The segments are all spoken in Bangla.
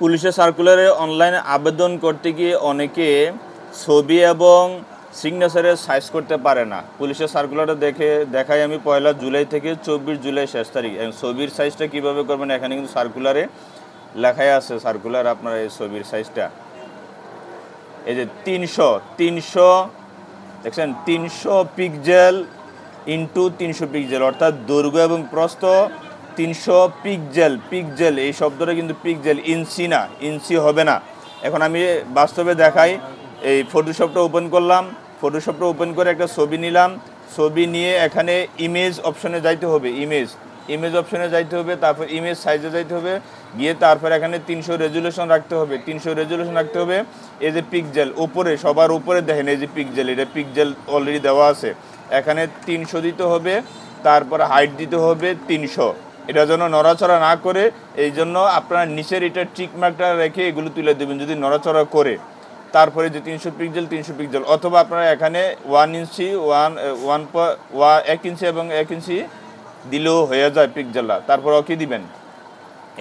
পুলিশের সার্কুলারে অনলাইনে আবেদন করতে গিয়ে অনেকে ছবি এবং সিগনেচারের সাইজ করতে পারে না। পুলিশের সার্কুলারটা দেখাই আমি 1 জুলাই থেকে 24 জুলাই শেষ তারিখ। ছবির সাইজটা কীভাবে করবেন এখানে কিন্তু সার্কুলারে লেখাই আছে। সার্কুলার আপনার এই ছবির সাইজটা এই যে 300 দেখছেন, 300 পিক্সেল ইন্টু 300 পিক্সেল, অর্থাৎ দৈর্ঘ্য এবং প্রস্থ 300 পিক্সেল। এই শব্দটা কিন্তু পিক্সেল, ইঞ্চি না, ইঞ্চি হবে না। এখন আমি বাস্তবে দেখাই। এই ফটোশপটা ওপেন করলাম, ফটোশপটা ওপেন করে একটা ছবি নিলাম। ছবি নিয়ে এখানে ইমেজ অপশনে যাইতে হবে, ইমেজ অপশনে যাইতে হবে, তারপর ইমেজ সাইজে যাইতে হবে, গিয়ে তারপর এখানে 300 রেজুলেশন রাখতে হবে, 300 রেজুলেশন রাখতে হবে। এই যে পিক্সেল উপরে, সবার উপরে দেখেন এই যে পিক্সেল, এটা পিক্সেল অলরেডি দেওয়া আছে। এখানে 300 দিতে হবে, তারপর হাইট দিতে হবে 300। এটা যেন নড়াচড়া না করে, এই জন্য আপনার নিচের এটা টিক মার্কটা রেখে এগুলো তুলে দেবেন যদি নড়াচড়া করে। তারপরে যে 300 পিক্সেল, অথবা আপনারা এখানে 1 ইঞ্চি 1 ইঞ্চি এবং 1 ইঞ্চি দিলেও হয়ে যায় পিক্সেলটা। তারপর ওকে দিবেন।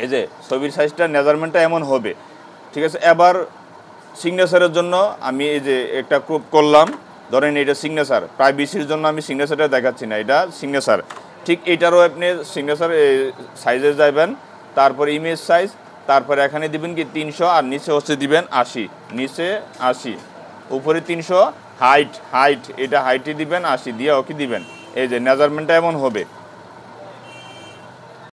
এই যে ছবির সাইজটা মেজারমেন্টটা এমন হবে, ঠিক আছে। এবার সিগনেচারের জন্য আমি এই যে একটা ক্রপ করলাম, ধরেন এটা সিগনেচার, প্রাইভেসির জন্য আমি সিগনেচারটা দেখাচ্ছি না, এটা সিগনেচার। ঠিক এটারও আপনি সিগনেচার সাইজে যাবেন, তারপর ইমেজ সাইজ, তারপরে এখানে দিবেন কি 300, আর নিচে হচ্ছে দিবেন 80, নিচে 80, উপরে 300, হাইট এটা হাইটে দিবেন 80 দিয়ে ওকে দিবেন। এই যে মেজারমেন্টটা এমন হবে।